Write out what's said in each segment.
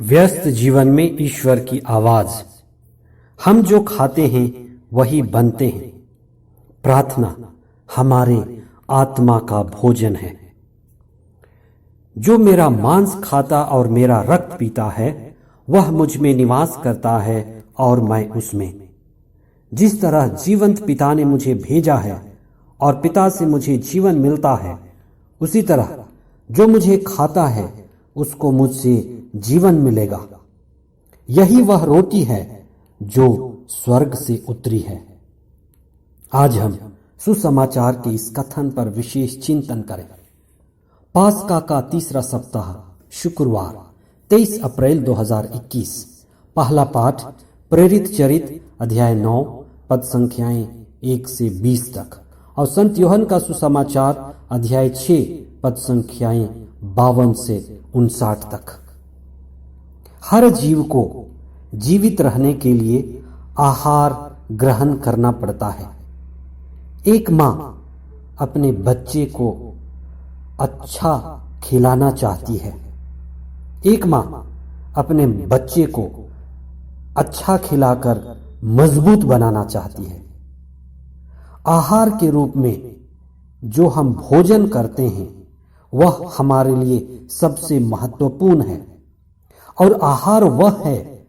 व्यस्त जीवन में ईश्वर की आवाज। हम जो खाते हैं वही बनते हैं। प्रार्थना हमारे आत्मा का भोजन है। जो मेरा मांस खाता और मेरा रक्त पीता है वह मुझ में निवास करता है और मैं उसमें। जिस तरह जीवंत पिता ने मुझे भेजा है और पिता से मुझे जीवन मिलता है, उसी तरह जो मुझे खाता है उसको मुझसे जीवन मिलेगा। यही वह रोटी है जो स्वर्ग से उतरी है। आज हम सुसमाचार के इस कथन पर विशेष चिंतन करें। पास्का का तीसरा सप्ताह, शुक्रवार 23 अप्रैल 2021। पहला पाठ प्रेरित चरित अध्याय 9 पद संख्याएं 1 से 20 तक और संत यूहन्ना का सुसमाचार अध्याय 6 पद संख्याएं 52 से 59 तक। हर जीव को जीवित रहने के लिए आहार ग्रहण करना पड़ता है। एक मां अपने बच्चे को अच्छा खिलाना चाहती है। एक मां अपने बच्चे को अच्छा खिलाकर मजबूत बनाना चाहती है। आहार के रूप में जो हम भोजन करते हैं वह हमारे लिए सबसे महत्वपूर्ण है। और आहार वह है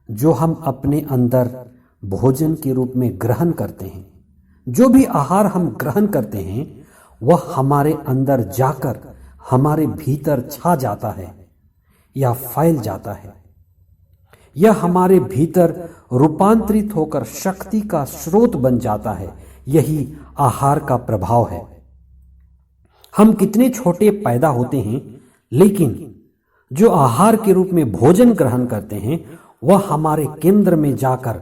जो हम अपने अंदर भोजन के रूप में ग्रहण करते हैं। जो भी आहार हम ग्रहण करते हैं वह हमारे अंदर जाकर हमारे भीतर छा जाता है या फैल जाता है। यह हमारे भीतर रूपांतरित होकर शक्ति का स्रोत बन जाता है। यही आहार का प्रभाव है। हम कितने छोटे पैदा होते हैं, लेकिन जो आहार के रूप में भोजन ग्रहण करते हैं वह हमारे केंद्र में जाकर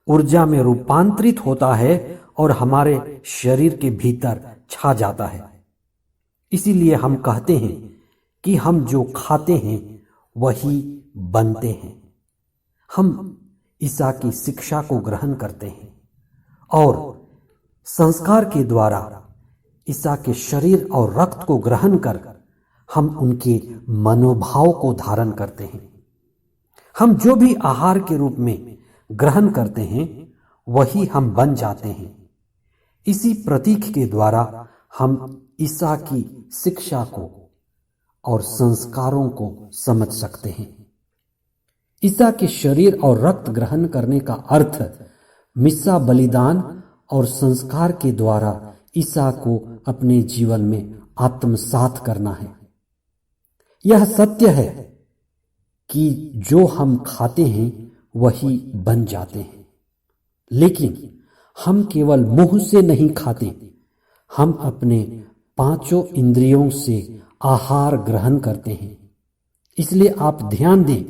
ऊर्जा में रूपांतरित होता है और हमारे शरीर के भीतर छा जाता है। इसीलिए हम कहते हैं कि हम जो खाते हैं वही बनते हैं। हम ईसा की शिक्षा को ग्रहण करते हैं और संस्कार के द्वारा ईसा के शरीर और रक्त को ग्रहण कर हम उनके मनोभाव को धारण करते हैं। हम जो भी आहार के रूप में ग्रहण करते हैं वही हम बन जाते हैं। इसी प्रतीक के द्वारा हम ईसा की शिक्षा को और संस्कारों को समझ सकते हैं। ईसा के शरीर और रक्त ग्रहण करने का अर्थ मिस्सा बलिदान और संस्कार के द्वारा ईसा को अपने जीवन में आत्मसात करना है। यह सत्य है कि जो हम खाते हैं वही बन जाते हैं, लेकिन हम केवल मुंह से नहीं खाते, हम अपने पांचों इंद्रियों से आहार ग्रहण करते हैं। इसलिए आप ध्यान दें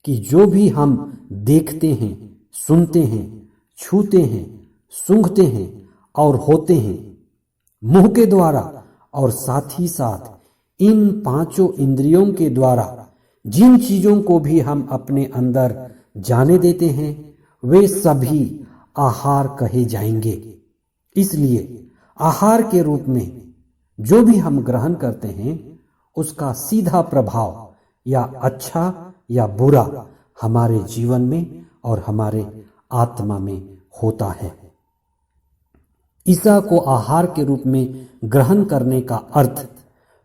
कि जो भी हम देखते हैं, सुनते हैं, छूते हैं, सूंघते हैं और होते हैं, मुंह के द्वारा और साथ ही साथ इन पांचों इंद्रियों के द्वारा जिन चीजों को भी हम अपने अंदर जाने देते हैं वे सभी आहार कहे जाएंगे। इसलिए आहार के रूप में जो भी हम ग्रहण करते हैं उसका सीधा प्रभाव या अच्छा या बुरा हमारे जीवन में और हमारे आत्मा में होता है। ईसा को आहार के रूप में ग्रहण करने का अर्थ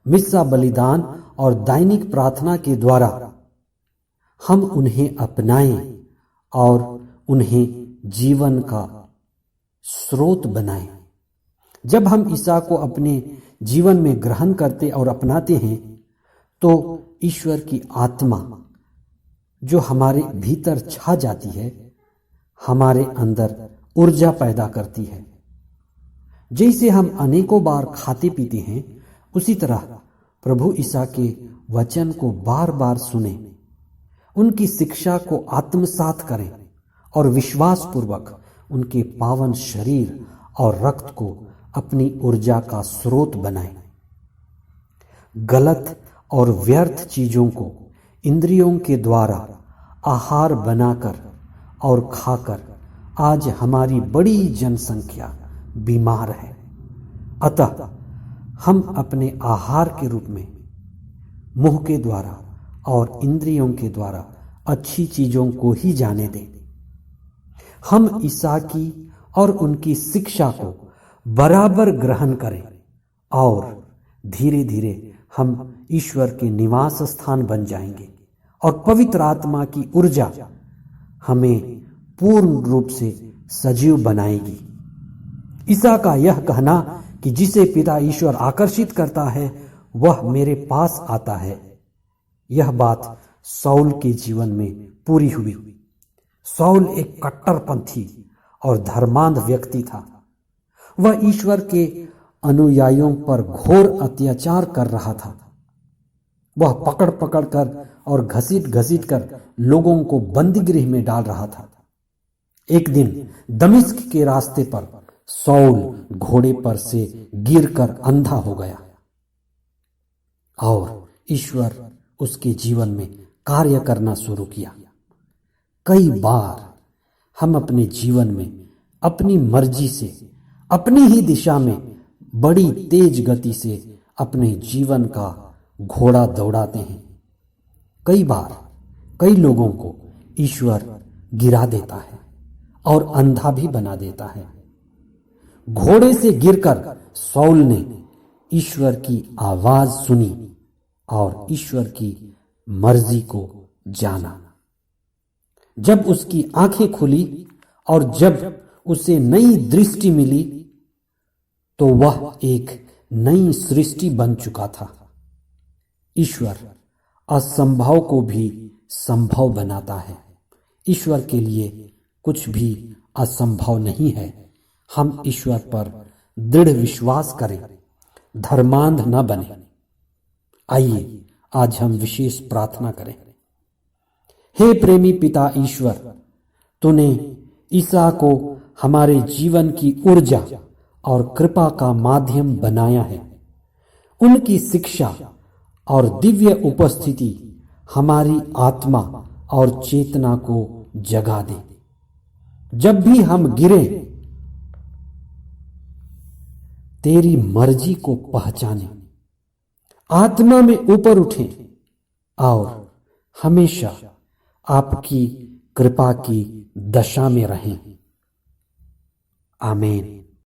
मिस्सा बलिदान और दैनिक प्रार्थना के द्वारा हम उन्हें अपनाएं और उन्हें जीवन का स्रोत बनाएं। जब हम ईसा को अपने जीवन में ग्रहण करते और अपनाते हैं तो ईश्वर की आत्मा जो हमारे भीतर छा जाती है हमारे अंदर ऊर्जा पैदा करती है। जैसे हम अनेकों बार खाते पीते हैं उसी तरह प्रभु ईसा के वचन को बार बार सुने, उनकी शिक्षा को आत्मसात करें और विश्वास पूर्वक उनके पावन शरीर और रक्त को अपनी ऊर्जा का स्रोत बनाएं। गलत और व्यर्थ चीजों को इंद्रियों के द्वारा आहार बनाकर और खाकर आज हमारी बड़ी जनसंख्या बीमार है। अतः हम अपने आहार के रूप में मुंह के द्वारा और इंद्रियों के द्वारा अच्छी चीजों को ही जाने दें। हम ईसा की और उनकी शिक्षा को बराबर ग्रहण करें और धीरे धीरे हम ईश्वर के निवास स्थान बन जाएंगे और पवित्र आत्मा की ऊर्जा हमें पूर्ण रूप से सजीव बनाएगी। ईसा का यह कहना कि जिसे पिता ईश्वर आकर्षित करता है वह मेरे पास आता है, यह बात शाऊल के जीवन में पूरी हुई। शाऊल एक कट्टरपंथी और धर्मांध व्यक्ति था। वह ईश्वर के अनुयायियों पर घोर अत्याचार कर रहा था। वह पकड़ पकड़ कर और घसीट घसीट कर लोगों को बंदीगृह में डाल रहा था। एक दिन दमिश्क के रास्ते पर शाऊल घोड़े पर से गिरकर अंधा हो गया और ईश्वर उसके जीवन में कार्य करना शुरू किया। कई बार हम अपने जीवन में अपनी मर्जी से अपनी ही दिशा में बड़ी तेज गति से अपने जीवन का घोड़ा दौड़ाते हैं। कई बार कई लोगों को ईश्वर गिरा देता है और अंधा भी बना देता है। घोड़े से गिरकर शाऊल ने ईश्वर की आवाज सुनी और ईश्वर की मर्जी को जाना। जब उसकी आंखें खुली और जब उसे नई दृष्टि मिली तो वह एक नई सृष्टि बन चुका था। ईश्वर असंभव को भी संभव बनाता है। ईश्वर के लिए कुछ भी असंभव नहीं है। हम ईश्वर पर दृढ़ विश्वास करें, धर्मांध न बने। आइए आज हम विशेष प्रार्थना करें। हे प्रेमी पिता ईश्वर, तूने ईसा को हमारे जीवन की ऊर्जा और कृपा का माध्यम बनाया है। उनकी शिक्षा और दिव्य उपस्थिति हमारी आत्मा और चेतना को जगा दे। जब भी हम गिरे तेरी मर्जी को पहचाने, आत्मा में ऊपर उठें और हमेशा आपकी कृपा की दशा में रहें। आमीन।